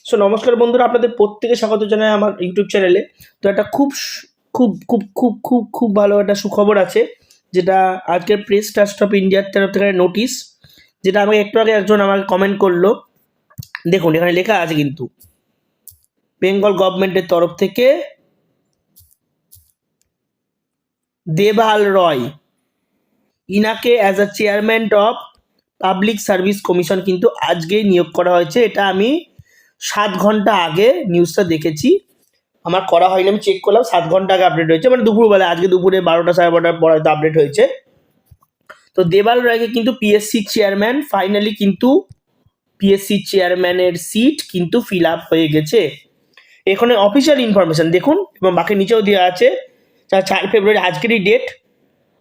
So নমস্কার বন্ধুরা, আপনাদের প্রত্যেকে স্বাগত জানাই আমার ইউটিউব চ্যানেলে। তো একটা খুব খুব খুব খুব খুব ভালো একটা সুখবর আছে, যেটা আজকের প্রেস ট্রাস্ট অফ ইন্ডিয়ার তরফ থেকে নোটিশ, যেটা আমাকে একটু আগে একজন আমাকে কমেন্ট করলো। দেখুন এখানে লেখা আছে কিন্তু বেঙ্গল গভর্নমেন্টের তরফ থেকে দেবাল রয় ইনাকে as a chairman of public service commission কিন্তু আজকেই নিয়োগ করা হয়েছে। এটা আমি 7 ঘন্টা আগে নিউজটা দেখেছি, আমার করা হয়নি, আমি চেক করলাম 7 ঘন্টা আগে আপডেট হয়েছে, মানে দুপুরবেলা, আজকে দুপুরে 12টা 12:30 পর হয়তো আপডেট হয়েছে। তো দেবাল রায়কে কিন্তু পিএসসি চেয়ারম্যান, ফাইনালি কিন্তু পিএসসি চেয়ারম্যানের সিট কিন্তু ফিল আপ হয়ে গেছে। এখানে অফিসিয়াল ইনফরমেশন দেখুন, এবং বাকি নিচেও দেওয়া আছে 4 ফেব্রুয়ারি আজকেরই date.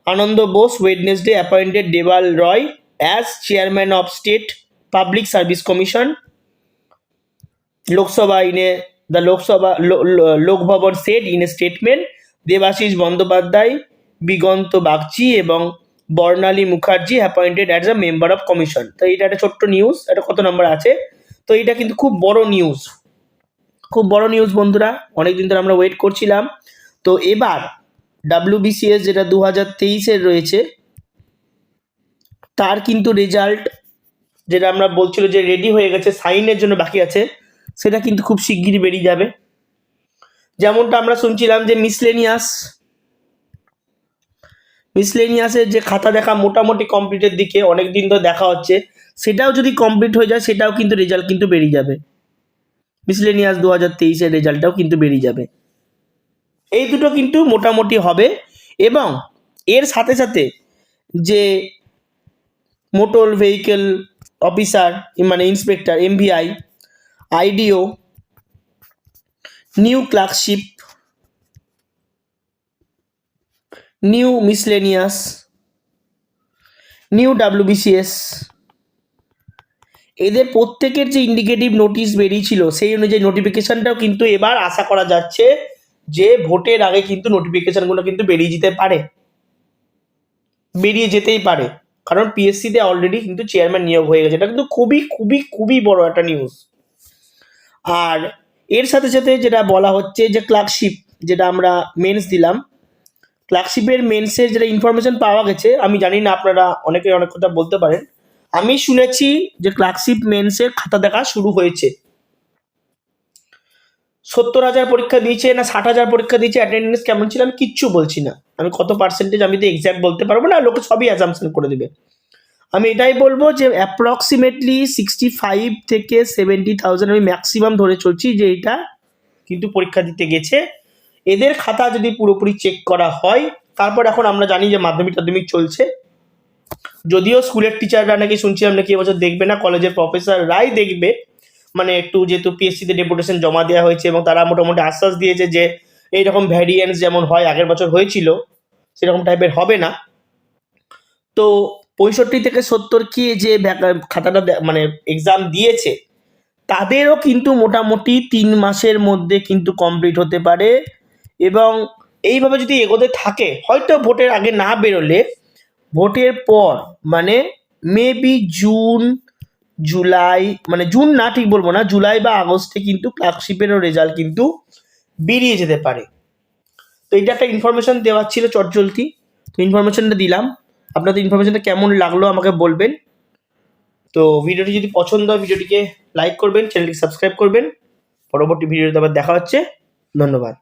Ananda Bose Wednesday appointed Debal Roy as chairman of state public service commission. Lok Sabha the Lok Bhavan said in a statement, Debashis Bandyopadhyay, Biganta Bagchi এবং Barnali Mukherjee appointed as a member of commission. তো এটা একটা ছোট্ট নিউজ, এটা কত নম্বর আছে। তো এটা কিন্তু খুব বড় নিউজ বন্ধুরা, অনেকদিন ধরে আমরা ওয়েট করছিলাম। তো এবার WBCS যেটা 2023-এর রয়েছে, তার কিন্তু রেজাল্ট, যেটা আমরা বলছিল যে রেডি হয়ে গেছে, সাইনের জন্য বাকি আছে, সেটা কিন্তু খুব শিগগিরই বেরিয়ে যাবে। যেমনটা আমরা শুনছিলাম যে মিসলেনিয়াসের যে খাতা দেখা মোটামুটি কমপ্লিটের দিকে, অনেক দিন ধরে দেখা হচ্ছে, সেটাও যদি কমপ্লিট হয়ে যায় সেটাও কিন্তু রেজাল্ট কিন্তু বেরিয়ে যাবে। মিসলেনিয়াস 2023-এর রেজাল্টটাও কিন্তু বেরিয়ে যাবে। এই দুটো কিন্তু মোটামুটি হবে, এবং এর সাথে সাথে যে মোটর ভেহিকেল অফিসার মানে inspector MVI, IDO, new clerkship, new miscellaneous, new WBCS, এদের প্রত্যেকের যে ইন্ডিকেটিভ নোটিশ বেরিয়েছিল সেই অনুযায়ী নোটিফিকেশনটাও কিন্তু এবার আশা করা যাচ্ছে যে ভোটের আগে কিন্তু নোটিফিকেশনগুলো কিন্তু বেরিয়ে যেতেই পারে, কারণ পিএসসিতে অলরেডি কিন্তু চেয়ারম্যান নিয়োগ হয়ে গেছে। এটা কিন্তু খুবই খুবই খুবই বড় একটা নিউজ। আর এর সাথে সাথে যেটা বলা হচ্ছে যে ক্লার্কশিপ, যেটা আমরা মেন্স দিলাম, ক্লার্কশিপের মেন্সের যেটা ইনফরমেশন পাওয়া গেছে, আমি জানি না, আপনারা অনেকে অনেক কথা বলতে পারেন, আমি শুনেছি যে ক্লার্কশিপ মেন্সের খাতা দেখা শুরু হয়েছে। 70,000 পরীক্ষা দিয়েছে না 60,000 পরীক্ষা দিয়েছে, অ্যাটেন্ডেন্স কেমন ছিল আমি কিচ্ছু বলছি না, আমি কত পার্সেন্টেজ আমি তো এক্স্যাক্ট বলতে পারবো না, লোকে সবই অ্যাজাম্পশন করে দেবে। আমি এটাই বলবো যে অ্যাপ্রক্সিমেটলি 65 থেকে 70,000 আমি ম্যাক্সিমাম ধরে চলছি যে এটা কিন্তু পরীক্ষা দিতে গেছে। এদের খাতা যদি পুরোপুরি চেক করা হয়, তারপর এখন আমরা জানি যে মাধ্যমিক চলছে, যদিও স্কুলের টিচাররা নাকি শুনছিলাম নাকি এবছর দেখবে না, কলেজের প্রফেসররাই দেখবে, মানে একটু যেহেতু পিএসসিতে ডেপুটেশন জমা দেওয়া হয়েছে এবং তারা মোটামুটি আশ্বাস দিয়েছে যে এইরকম ভ্যারিয়েন্স যেমন হয় আগের বছর হয়েছিল সেরকম টাইপের হবে না। তো 65 থেকে 70 কি যে খাতাটা মানে এক্সাম দিয়েছে, তাদেরও কিন্তু মোটামুটি 3 মাসের মধ্যে কিন্তু কমপ্লিট হতে পারে, এবং এইভাবে যদি এগোতে থাকে, হয়তো ভোটের আগে না বেরোলে ভোটের পর মানে মেবি জুলাই, মানে জুন না, ঠিক বলবো না, জুলাই বা আগস্টে কিন্তু ক্লার্কশিপেরও রেজাল্ট কিন্তু বেরিয়ে যেতে পারে। তো এটা একটা ইনফরমেশন দেওয়ার ছিল চটজলদি, তো ইনফরমেশনটা দিলাম। আপনাদের ইনফরমেশনটা কেমন লাগলো আমাকে বলবেন। তো ভিডিওটি যদি পছন্দ হয় ভিডিওটিকে লাইক করবেন, চ্যানেলটিকে সাবস্ক্রাইব করবেন। পরবর্তী ভিডিওতে আবার দেখা হচ্ছে। ধন্যবাদ।